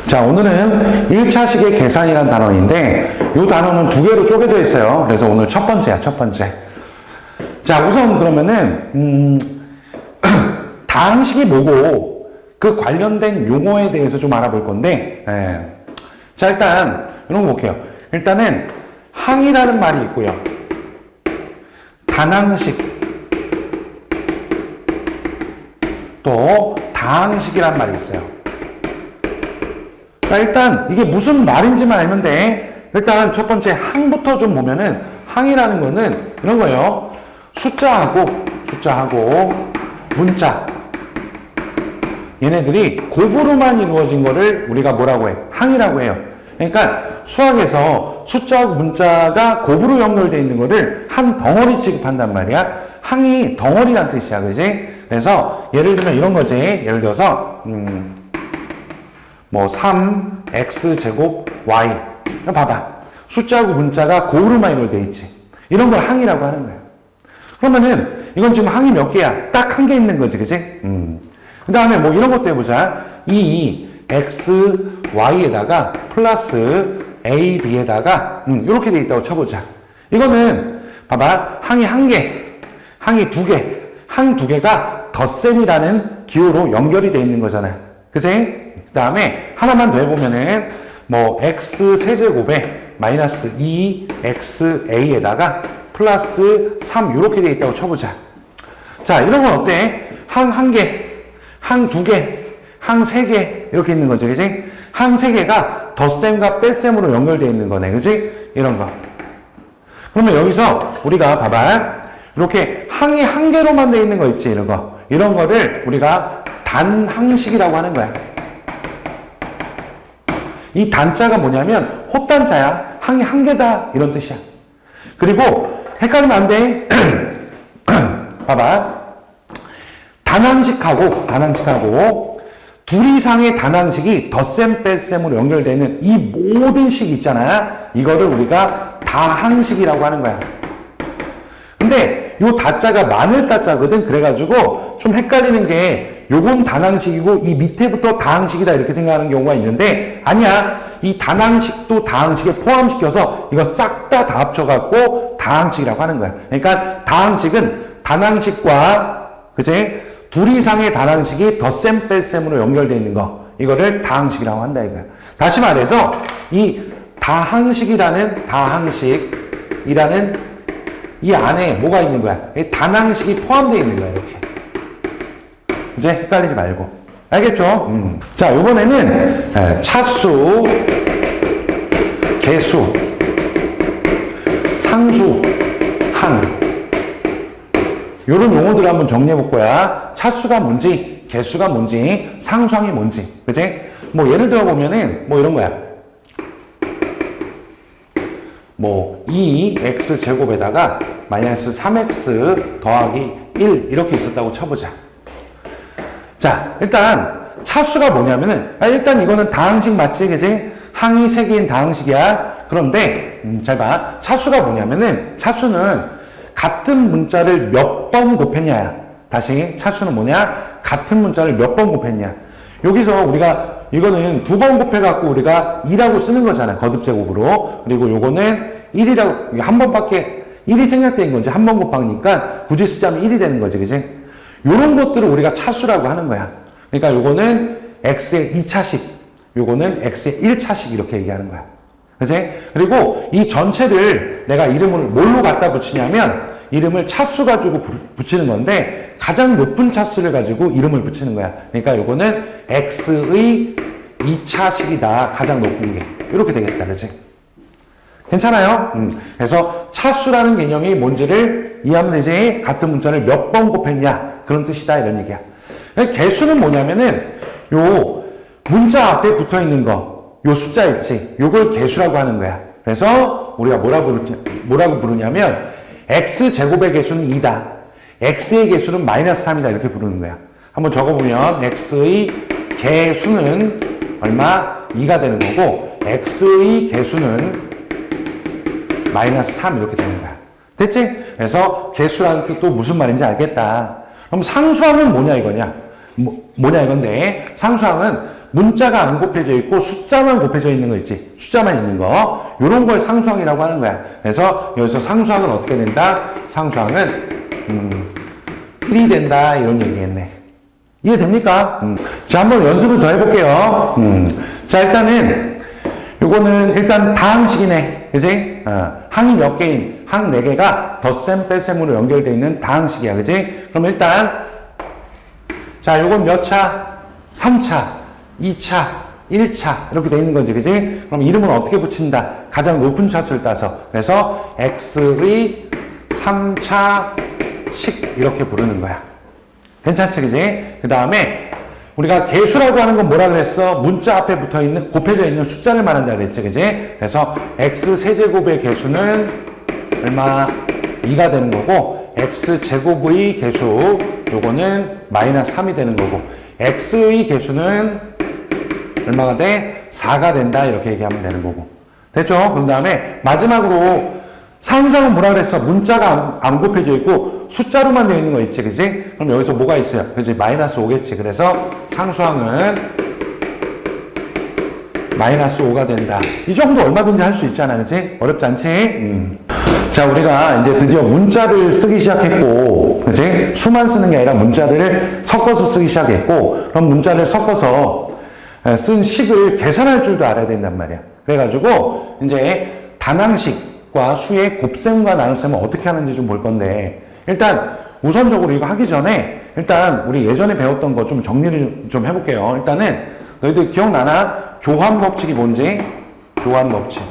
자, 오늘은 1차식의 계산이라는 단어인데 이 단어는 두 개로 쪼개져 있어요. 그래서 오늘 첫 번째야, 첫 번째. 자, 우선 그러면은 다항식이 뭐고 그 관련된 용어에 대해서 좀 알아볼 건데, 자, 일단 이런 거 볼게요. 일단은 항이라는 말이 있고요. 단항식, 또 다항식이란 말이 있어요. 자, 일단 이게 무슨 말인지만 알면 돼. 일단 첫 번째 항부터 좀 보면은 항이라는 거는 이런 거예요. 숫자하고 문자, 얘네들이 곱으로만 이루어진 거를 우리가 뭐라고 해? 항이라고 해요. 그러니까 수학에서 숫자하고 문자가 곱으로 연결되어 있는 거를 한 덩어리 취급한단 말이야. 항이 덩어리란 뜻이야, 그지? 그래서 예를 들면 이런 거지. 예를 들어서 뭐 3x제곱 y. 봐봐. 숫자하고 문자가 곱으로만 이루어져 있지. 이런 걸 항이라고 하는 거야. 그러면은 이건 지금 항이 몇 개야? 딱 한 개 있는 거지, 그지? 그 다음에 뭐 이런 것도 해보자. 이 x, y에다가 플러스 a, b에다가 이렇게 돼 있다고 쳐보자. 이거는 봐봐. 항이 한 개, 항이 두 개, 항 두 개가 덧셈이라는 기호로 연결이 돼 있는 거잖아. 그지? 그 다음에 하나만 더 해보면은 뭐 x 세제곱에 마이너스 2xa에다가 플러스 3 이렇게 돼 있다고 쳐보자. 자, 이런 건 어때? 항 한 개, 항 두 개, 항 세 개 이렇게 있는 거지, 그지? 항 세 개가 덧셈과 뺄셈으로 연결되어 있는 거네, 그지? 이런 거. 그러면 여기서 우리가 봐봐. 이렇게 항이 한 개로만 되어 있는 거 있지, 이런 거. 이런 거를 우리가 단항식이라고 하는 거야. 이 단자가 뭐냐면 헛단자야. 항이 한 개다 이런 뜻이야. 그리고 헷갈리면 안 돼. 봐봐. 단항식하고 둘 이상의 단항식이 덧셈 뺄셈으로 연결되는 이 모든 식 있잖아. 이거를 우리가 다항식이라고 하는 거야. 근데 요 다자가 마늘 다자거든. 그래가지고 좀 헷갈리는 게 요건 단항식이고 이 밑에부터 다항식이다 이렇게 생각하는 경우가 있는데 아니야. 이 단항식도 다항식에 포함시켜서 이거 싹 다 합쳐갖고 다항식이라고 하는 거야. 그러니까 다항식은 단항식과 그제 둘 이상의 단항식이 덧셈 뺄셈으로 연결되어 있는 거 이거를 다항식이라고 한다 이거야. 다시 말해서 이 다항식이라는 이 안에 뭐가 있는 거야? 단항식이 포함되어 있는 거야 이렇게. 이제 헷갈리지 말고. 알겠죠? 자, 이번에는 차수, 개수, 상수, 항. 이런 용어들을 한번 정리해 볼 거야. 차수가 뭔지, 개수가 뭔지, 상수항이 뭔지. 그지? 뭐 예를 들어 보면은 뭐 이런 거야. 뭐 2x제곱에다가 마이너스 3x 더하기 1 이렇게 있었다고 쳐보자. 자, 일단 차수가 뭐냐면은 일단 이거는 다항식 맞지, 그지? 항이 3개인 다항식이야. 그런데 잘 봐. 차수가 뭐냐면은 차수는 같은 문자를 몇 번 곱했냐야. 다시 차수는 뭐냐? 같은 문자를 몇 번 곱했냐. 여기서 우리가 이거는 두 번 곱해갖고 우리가 2라고 쓰는 거잖아. 거듭제곱으로. 그리고 요거는 1이라고 한 번밖에 1이 생략된 건지 한 번 곱하니까 굳이 쓰자면 1이 되는 거지, 그지? 요런 것들을 우리가 차수라고 하는 거야. 그러니까 요거는 x의 2차식, 요거는 x의 1차식 이렇게 얘기하는 거야. 그지? 그리고 이 전체를 내가 이름을 뭘로 갖다 붙이냐면 이름을 차수 가지고 붙이는 건데 가장 높은 차수를 가지고 이름을 붙이는 거야. 그러니까 요거는 x의 2차식이다. 가장 높은 게. 이렇게 되겠다. 그지? 괜찮아요? 그래서 차수라는 개념이 뭔지를 이해하면 되지. 같은 문자를 몇 번 곱했냐. 그런 뜻이다. 이런 얘기야. 개수는 뭐냐면은 요 문자 앞에 붙어 있는 거, 요 숫자 있지. 요걸 개수라고 하는 거야. 그래서 우리가 뭐라고 부르냐면 x제곱의 개수는 2다. x의 개수는 마이너스 3이다. 이렇게 부르는 거야. 한번 적어보면 x의 개수는 얼마? 2가 되는 거고 x의 개수는 마이너스 3 이렇게 되는 거야. 됐지? 그래서 개수라는 뜻도 무슨 말인지 알겠다. 그럼 상수항은 뭐냐 이거냐? 뭐냐 이건데 상수항은 문자가 안 곱해져 있고 숫자만 곱해져 있는 거 있지. 숫자만 있는 거. 요런 걸 상수항이라고 하는 거야. 그래서 여기서 상수항은 어떻게 된다? 상수항은 1이 된다. 이런 얘기겠네. 이해됩니까? 자, 한번 연습을 더 해볼게요. 자, 일단은 요거는 일단 다항식이네. 그지? 항이 몇 개인? 항 4개가 덧셈 빼셈으로 연결되어 있는 다항식이야. 그지? 그럼 일단 자, 요건 몇 차? 3차, 2차, 1차 이렇게 되어 있는 거지. 그지? 그럼 이름은 어떻게 붙인다? 가장 높은 차수를 따서. 그래서 x의 3차식 이렇게 부르는 거야. 괜찮지? 그지? 그 다음에 우리가 개수라고 하는 건 뭐라 그랬어? 문자 앞에 붙어 있는, 곱해져 있는 숫자를 말한다 그랬지. 그지? 그래서 x 세제곱의 개수는 얼마? 2가 되는 거고, x 제곱의 개수, 요거는 마이너스 3이 되는 거고, x의 개수는 얼마가 돼? 4가 된다. 이렇게 얘기하면 되는 거고. 됐죠? 그 다음에 마지막으로 상수항은 뭐라 그랬어? 문자가 안 곱해져 있고 숫자로만 되어 있는 거 있지, 그지? 그럼 여기서 뭐가 있어요? 그지? 마이너스 5겠지. 그래서 상수항은 마이너스 5가 된다. 이 정도 얼마든지 할 수 있잖아, 그지? 어렵지 않지? 자, 우리가 이제 드디어 문자를 쓰기 시작했고, 그지? 수만 쓰는 게 아니라 문자를 섞어서 쓰기 시작했고, 그럼 문자를 섞어서 쓴 식을 계산할 줄도 알아야 된단 말이야. 그래가지고 이제 단항식과 수의 곱셈과 나눗셈은 어떻게 하는지 좀 볼 건데, 일단 우선적으로 이거 하기 전에 일단 우리 예전에 배웠던 거 좀 정리를 좀 해볼게요. 일단은 너희들 기억나나? 교환 법칙이 뭔지? 교환 법칙.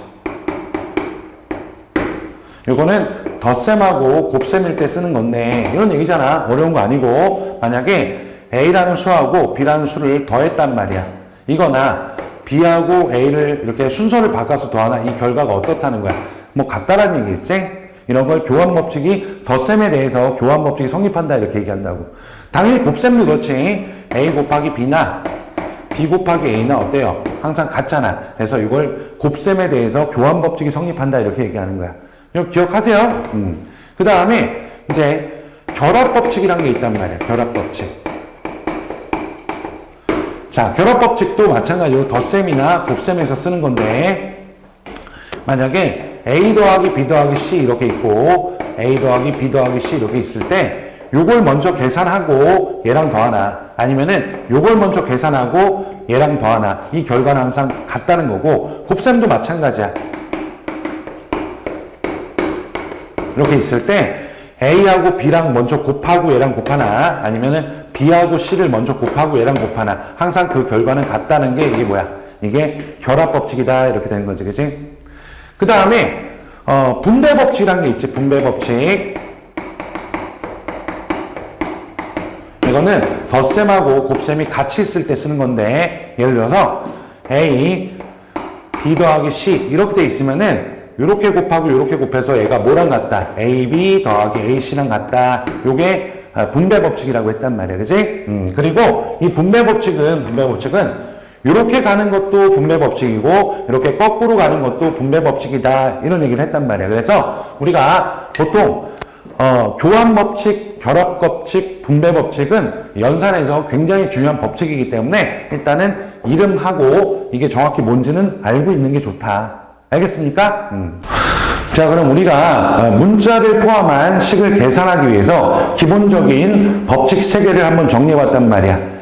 이거는 덧셈하고 곱셈일 때 쓰는 건데 이런 얘기잖아. 어려운 거 아니고, 만약에 A라는 수하고 B라는 수를 더했단 말이야. 이거나 B하고 A를 이렇게 순서를 바꿔서 더하나 이 결과가 어떻다는 거야. 뭐 같다라는 얘기겠지? 이런 걸 교환 법칙이, 덧셈에 대해서 교환 법칙이 성립한다 이렇게 얘기한다고. 당연히 곱셈도 그렇지. A 곱하기 B나 B 곱하기 A나 어때요? 항상 같잖아. 그래서 이걸 곱셈에 대해서 교환 법칙이 성립한다 이렇게 얘기하는 거야. 이거 기억하세요? 그 다음에 이제 결합 법칙이라는 게 있단 말이야. 결합 법칙. 자, 결합 법칙도 마찬가지로 덧셈이나 곱셈에서 쓰는 건데, 만약에 A 더하기 B 더하기 C 이렇게 있고 A 더하기 B 더하기 C 이렇게 있을 때 요걸 먼저 계산하고 얘랑 더하나, 아니면은 요걸 먼저 계산하고 얘랑 더하나, 이 결과는 항상 같다는 거고, 곱셈도 마찬가지야. 이렇게 있을 때 A하고 B랑 먼저 곱하고 얘랑 곱하나, 아니면은 B하고 C를 먼저 곱하고 얘랑 곱하나, 항상 그 결과는 같다는 게 이게 뭐야? 이게 결합 법칙이다 이렇게 되는 거지, 그치? 그 다음에 분배 법칙이라는 게 있지. 분배 법칙. 이거는 덧셈하고 곱셈이 같이 있을 때 쓰는 건데, 예를 들어서 A, B 더하기 C 이렇게 돼 있으면은 요렇게 곱하고 요렇게 곱해서 얘가 뭐랑 같다? AB 더하기 AC랑 같다. 요게 분배 법칙이라고 했단 말이야. 그지? 그리고 이 분배 법칙은 요렇게 가는 것도 분배 법칙이고 이렇게 거꾸로 가는 것도 분배 법칙이다. 이런 얘기를 했단 말이야. 그래서 우리가 보통 교환 법칙, 결합 법칙, 분배 법칙은 연산에서 굉장히 중요한 법칙이기 때문에 일단은 이름하고 이게 정확히 뭔지는 알고 있는 게 좋다. 알겠습니까? 자, 그럼 우리가 문자를 포함한 식을 계산하기 위해서 기본적인 법칙 3개를 한번 정리해 봤단 말이야.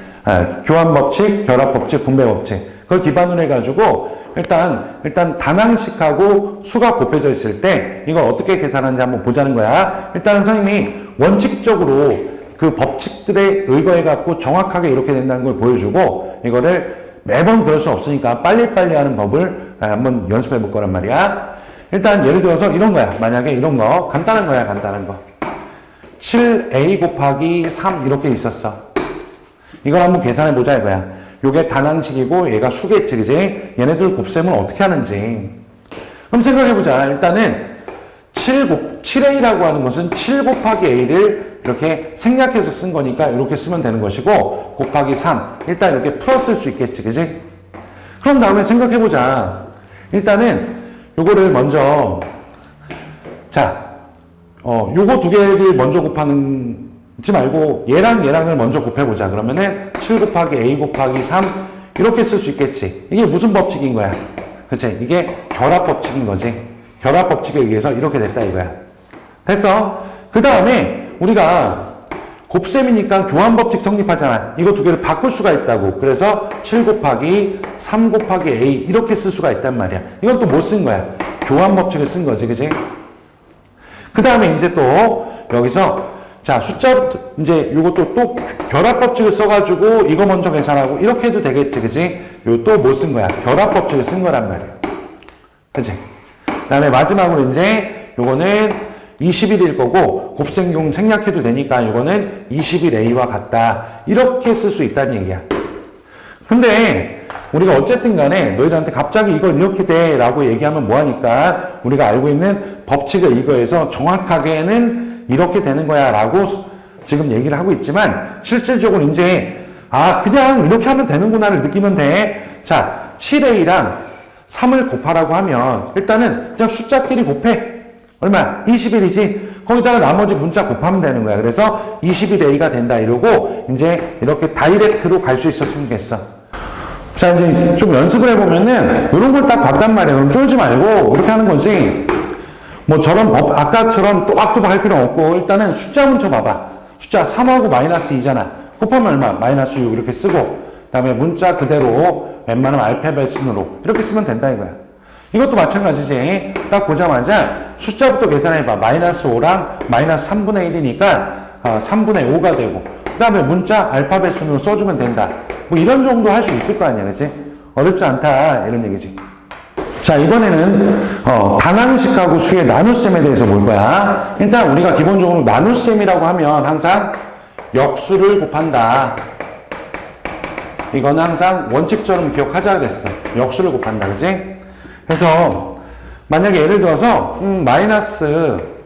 교환 법칙, 결합 법칙, 분배 법칙. 그걸 기반으로 해가지고 일단 단항식하고 수가 곱해져 있을 때 이걸 어떻게 계산하는지 한번 보자는 거야. 일단은 선생님이 원칙적으로 그 법칙들에 의거해갖고 정확하게 이렇게 된다는 걸 보여주고, 이거를 매번 그럴 수 없으니까 빨리빨리 하는 법을 한번 연습해 볼 거란 말이야. 일단 예를 들어서 이런 거야. 만약에 이런 거 간단한 거야. 간단한 거 7a 곱하기 3 이렇게 있었어. 이걸 한번 계산해 보자 이거야. 요게 단항식이고 얘가 수겠지, 그지? 얘네들 곱셈을 어떻게 하는지 그럼 생각해 보자. 일단은 7a라고 하는 것은 7 곱하기 a를 이렇게 생략해서 쓴 거니까 이렇게 쓰면 되는 것이고, 곱하기 3 일단 이렇게 풀었을 수 있겠지, 그지? 그럼 다음에 생각해 보자. 일단은 요거를 먼저, 자, 요거 두 개를 먼저 곱하는지 말고 얘랑을 먼저 곱해보자. 그러면은 7 곱하기 a 곱하기 3 이렇게 쓸 수 있겠지. 이게 무슨 법칙인 거야? 그치? 이게 결합 법칙인 거지. 결합 법칙에 의해서 이렇게 됐다 이거야. 됐어? 그 다음에 우리가 곱셈이니까 교환 법칙 성립하잖아. 이거 두 개를 바꿀 수가 있다고. 그래서 7 곱하기 3 곱하기 a 이렇게 쓸 수가 있단 말이야. 이건 또 뭐 쓴 거야? 교환 법칙을 쓴 거지. 그치? 그 다음에 이제 또 여기서 자 숫자부터 이제 요것도 또 결합 법칙을 써가지고 이거 먼저 계산하고 이렇게 해도 되겠지. 그치? 요 또 뭐 쓴 거야? 결합 법칙을 쓴 거란 말이야. 그치? 그 다음에 마지막으로 이제 요거는 21일 거고 곱셈용 생략해도 되니까 이거는 21a와 같다. 이렇게 쓸 수 있다는 얘기야. 근데 우리가 어쨌든 간에 너희들한테 갑자기 이걸 이렇게 돼 라고 얘기하면 뭐하니까 우리가 알고 있는 법칙을 이거에서 정확하게는 이렇게 되는 거야 라고 지금 얘기를 하고 있지만 실질적으로 이제 그냥 이렇게 하면 되는구나를 느끼면 돼. 자 7a랑 3을 곱하라고 하면 일단은 그냥 숫자끼리 곱해. 얼마? 21이지? 거기다가 나머지 문자 곱하면 되는 거야. 그래서 21a가 된다 이러고 이제 이렇게 다이렉트로 갈 수 있었으면 좋겠어. 자 이제 좀 연습을 해보면은 이런 걸 딱 봤단 말이야. 그럼 쫄지 말고 이렇게 하는 거지. 뭐 저런 아까처럼 또박또박 할 필요 없고 일단은 숫자 문쳐 봐봐. 숫자 3하고 마이너스 2잖아. 곱하면 얼마? 마이너스 6 이렇게 쓰고 그 다음에 문자 그대로 웬만하면 알파벳 순으로 이렇게 쓰면 된다 이거야. 이것도 마찬가지지. 딱 보자마자 숫자부터 계산해봐. 마이너스 5랑 마이너스 3분의 1이니까 3분의 5가 되고 그 다음에 문자 알파벳 순으로 써주면 된다. 뭐 이런 정도 할 수 있을 거 아니야. 그치? 어렵지 않다 이런 얘기지. 자 이번에는 단항식하고 수의 나눗셈에 대해서 볼 거야. 일단 우리가 기본적으로 나눗셈이라고 하면 항상 역수를 곱한다. 이거는 항상 원칙처럼 기억하자 그랬어. 역수를 곱한다. 그치? 그래서 만약에 예를 들어서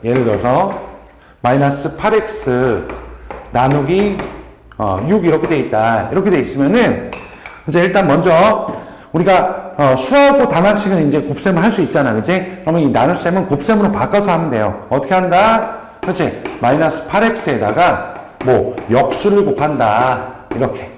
예를 들어서 마이너스 8x 나누기 6 이렇게 돼 있다. 이렇게 돼 있으면은 이제 일단 먼저 우리가 수하고 단항식은 이제 곱셈을 할 수 있잖아. 그치? 그러면 이 나눗셈은 곱셈으로 바꿔서 하면 돼요. 어떻게 한다? 그치? 마이너스 8x에다가 뭐 역수를 곱한다. 이렇게.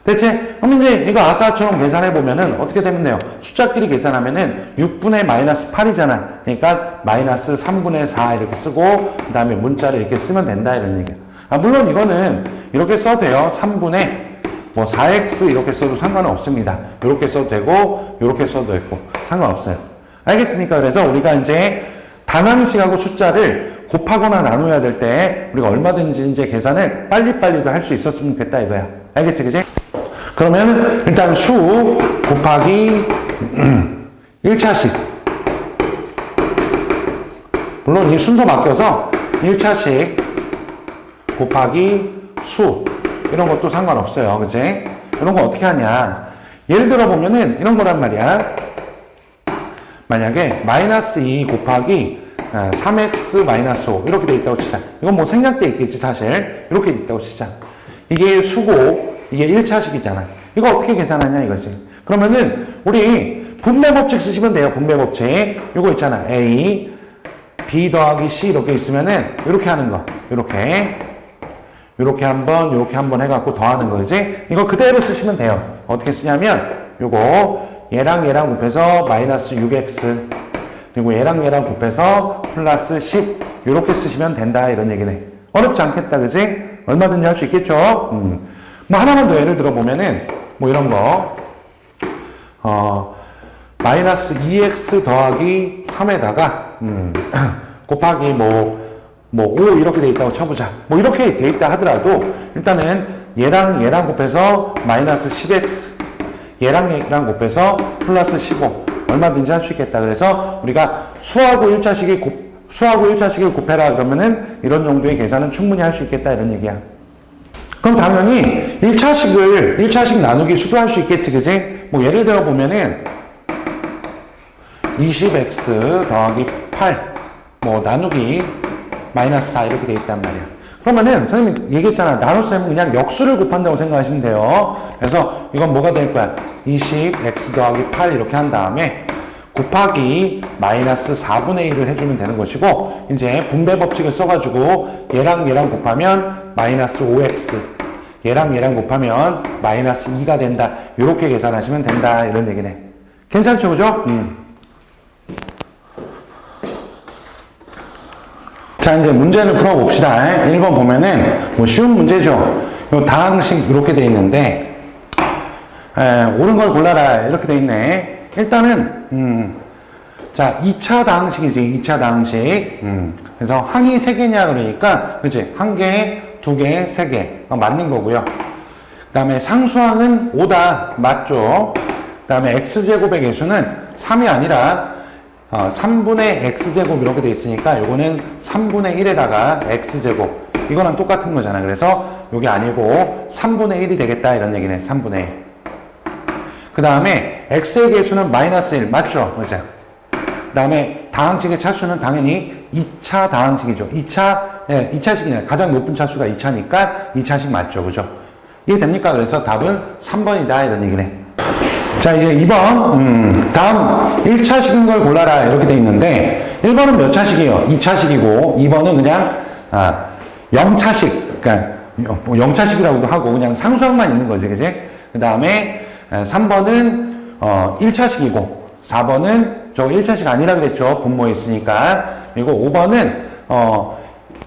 대체 그럼 이제 이거 아까처럼 계산해 보면은 어떻게 되면 돼요? 숫자끼리 계산하면은 6분의 마이너스 8이잖아. 그러니까 마이너스 3분의 4 이렇게 쓰고 그 다음에 문자를 이렇게 쓰면 된다 이런 얘기야. 물론 이거는 이렇게 써도 돼요. 3분의 뭐 4x 이렇게 써도 상관은 없습니다. 이렇게 써도 되고 이렇게 써도 되고 상관없어요. 알겠습니까? 그래서 우리가 이제 단항식하고 숫자를 곱하거나 나눠야 될 때 우리가 얼마든지 이제 계산을 빨리빨리도 할 수 있었으면 좋겠다 이거야. 알겠지? 그지? 그러면 일단 수 곱하기 1차식 물론 이 순서 바뀌어서 1차식 곱하기 수 이런 것도 상관없어요. 그치? 이런 거 어떻게 하냐 예를 들어 보면은 이런 거란 말이야. 만약에 마이너스 2 곱하기 3x 마이너스 5 이렇게 돼 있다고 치자. 이건 뭐 생략돼 있겠지 사실. 이렇게 돼 있다고 치자. 이게 수고 이게 1차식이잖아. 이거 어떻게 계산하냐 이거지. 그러면은 우리 분배 법칙 쓰시면 돼요. 분배 법칙. 이거 있잖아. A, B 더하기 C 이렇게 있으면은 이렇게 하는 거. 이렇게 한번 해갖고 더하는 거지. 이거 그대로 쓰시면 돼요. 어떻게 쓰냐면 요거 얘랑 곱해서 마이너스 6x 그리고 얘랑 곱해서 플러스 10 이렇게 쓰시면 된다 이런 얘기네. 어렵지 않겠다. 그지? 얼마든지 할 수 있겠죠? 뭐 하나만 더 예를 들어 보면은 뭐 이런 거 마이너스 2x 더하기 3에다가 곱하기 뭐 5 이렇게 돼 있다고 쳐보자. 뭐 이렇게 돼 있다 하더라도 일단은 얘랑 곱해서 마이너스 10x 얘랑 곱해서 플러스 15 얼마든지 할 수 있겠다. 그래서 우리가 수하고 1차식을 곱해라 그러면은 이런 정도의 계산은 충분히 할 수 있겠다 이런 얘기야. 그럼 당연히 1차식 나누기 수도 할 수 있겠지, 그지? 뭐 예를 들어 보면은 20x 더하기 8 뭐 나누기 마이너스 4 이렇게 돼 있단 말이야. 그러면은 선생님이 얘기했잖아. 나눗셈은 그냥 역수를 곱한다고 생각하시면 돼요. 그래서 이건 뭐가 될 거야? 20x 더하기 8 이렇게 한 다음에 곱하기 마이너스 4분의 1을 해주면 되는 것이고 이제 분배 법칙을 써가지고 얘랑 곱하면 마이너스 5x 얘랑 얘랑 곱하면 마이너스 2가 된다. 이렇게 계산하시면 된다. 이런 얘기네. 괜찮죠? 그죠? 자, 이제 문제를 풀어봅시다. 1번 보면은 뭐 쉬운 문제죠. 요 다항식 이렇게 돼 있는데 옳은 걸 골라라 이렇게 돼 있네. 일단은 자, 2차 다항식이지. 2차 다항식. 그래서 항이 3개냐 그러니까 그렇지. 1개, 2개, 3개 맞는 거고요. 그 다음에 상수항은 5다 맞죠. 그 다음에 x제곱의 개수는 3이 아니라 3분의 x제곱 이렇게 돼 있으니까 요거는 3분의 1에다가 x제곱 이거랑 똑같은 거잖아. 그래서 요게 아니고 3분의 1이 되겠다 이런 얘기네. 3분의 1. 그 다음에 x의 개수는 마이너스 1 맞죠? 그죠? 그 다음에 다항식의 차수는 당연히 2차 다항식이죠. 2차식이냐. 가장 높은 차수가 2차니까 2차식 맞죠. 그죠? 이해됩니까? 그래서 답은 3번이다 이런 얘기네. 자, 이제 2번. 다음 1차식인 걸 골라라 이렇게 돼 있는데 1번은 몇 차식이에요? 2차식이고 2번은 그냥 0차식. 그러니까 뭐 0차식이라고도 하고 그냥 상수항만 있는 거지. 그지? 그 다음에 3번은 1차식이고 4번은 저 1차식 아니라 그랬죠. 분모에 있으니까. 그리고 5번은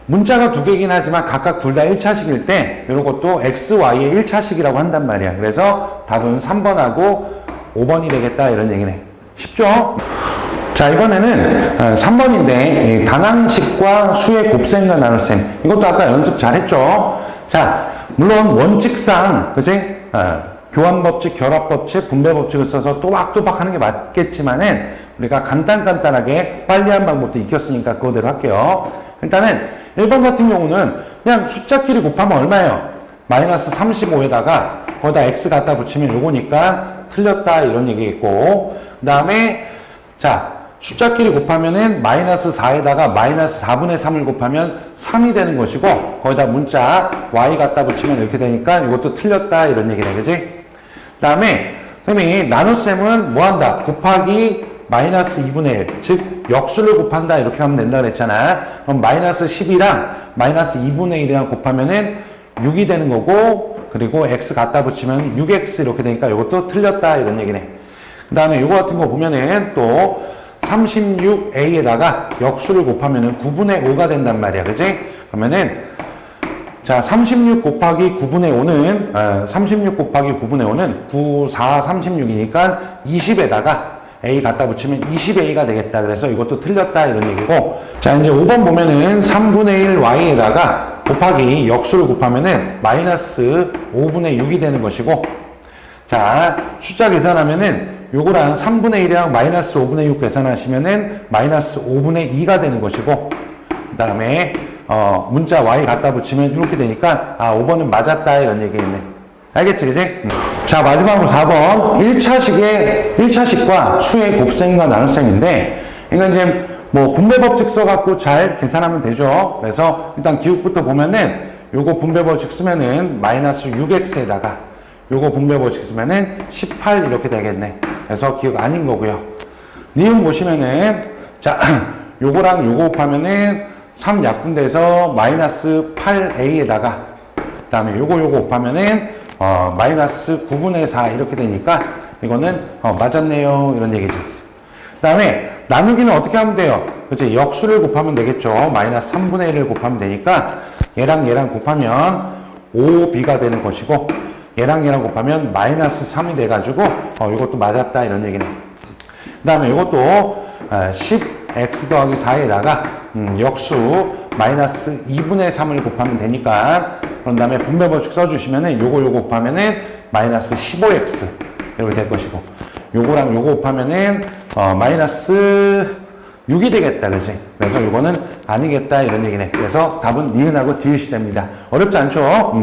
문자가 두 개이긴 하지만 각각 둘 다 1차식일 때 이런 것도 x, y의 1차식이라고 한단 말이야. 그래서 답은 3번하고 5번이 되겠다 이런 얘기네. 쉽죠? 자, 이번에는 3번인데 단항식과 수의 곱셈과 나눗셈 이것도 아까 연습 잘했죠? 자, 물론 원칙상 그치? 교환법칙, 결합법칙, 분배법칙을 써서 또박또박 하는 게 맞겠지만은 우리가 간단하게 빨리 한 방법도 익혔으니까 그거대로 할게요. 일단은 1번 같은 경우는 그냥 숫자끼리 곱하면 얼마예요? 마이너스 35에다가 거기다 x 갖다 붙이면 요거니까 틀렸다 이런 얘기겠고 그 다음에 자 숫자끼리 곱하면은 마이너스 4에다가 마이너스 4분의 3을 곱하면 3이 되는 것이고 거기다 문자 y 갖다 붙이면 이렇게 되니까 이것도 틀렸다 이런 얘기네. 그지? 그 다음에 선생님이 나눗셈은 뭐한다? 곱하기 마이너스 2분의 1, 즉 역수를 곱한다 이렇게 하면 된다 그랬잖아. 그럼 마이너스 10이랑 마이너스 2분의 1이랑 곱하면은 6이 되는 거고 그리고 x 갖다 붙이면 6x 이렇게 되니까 이것도 틀렸다 이런 얘기네. 그 다음에 이거 같은 거 보면은 또 36a에다가 역수를 곱하면은 9분의 5가 된단 말이야. 그지? 그러면은 자, 36 곱하기 9분의 5는 36 곱하기 9분의 5는 9, 4, 36이니까 20에다가 a 갖다 붙이면 20a가 되겠다. 그래서 이것도 틀렸다 이런 얘기고 자, 이제 5번 보면은 3분의 1 y에다가 곱하기 역수를 곱하면은 마이너스 5분의 6이 되는 것이고 자, 숫자 계산하면은 요거랑 3분의 1이랑 마이너스 5분의 6 계산하시면은 마이너스 5분의 2가 되는 것이고 그 다음에 문자 y 갖다 붙이면 이렇게 되니까 5번은 맞았다 이런 얘기겠네. 알겠지? 그지? 자, 마지막으로 4번 1차식과 수의 곱셈과 나눗셈인데 이건 이제 뭐 분배법칙 써갖고 잘 계산하면 되죠. 그래서 일단 기억부터 보면은 요거 분배법칙 쓰면은 마이너스 6x에다가 요거 분배법칙 쓰면은 18 이렇게 되겠네. 그래서 기억 아닌 거고요. 니은 보시면은 자 요거랑 요거 곱하면은 3 약분돼서 마이너스 8a에다가 그 다음에 요거 곱하면은 마이너스 9분의 4 이렇게 되니까 이거는 맞았네요 이런 얘기지. 그 다음에 나누기는 어떻게 하면 돼요? 그치? 역수를 곱하면 되겠죠. 마이너스 3분의 1을 곱하면 되니까 얘랑 얘랑 곱하면 5b가 되는 것이고 얘랑 얘랑 곱하면 마이너스 3이 돼가지고 이것도 맞았다 이런 얘기네. 그 다음에 이것도 10x 더하기 4에다가 역수 마이너스 2분의 3을 곱하면 되니까 그런 다음에 분배법칙 써주시면은 요거 곱하면은 마이너스 15x 이렇게 될 것이고 요거랑 요거 곱하면은 마이너스 6이 되겠다. 그지? 그래서 요거는 아니겠다 이런 얘기네. 그래서 답은 니은하고 디귿이 됩니다. 어렵지 않죠?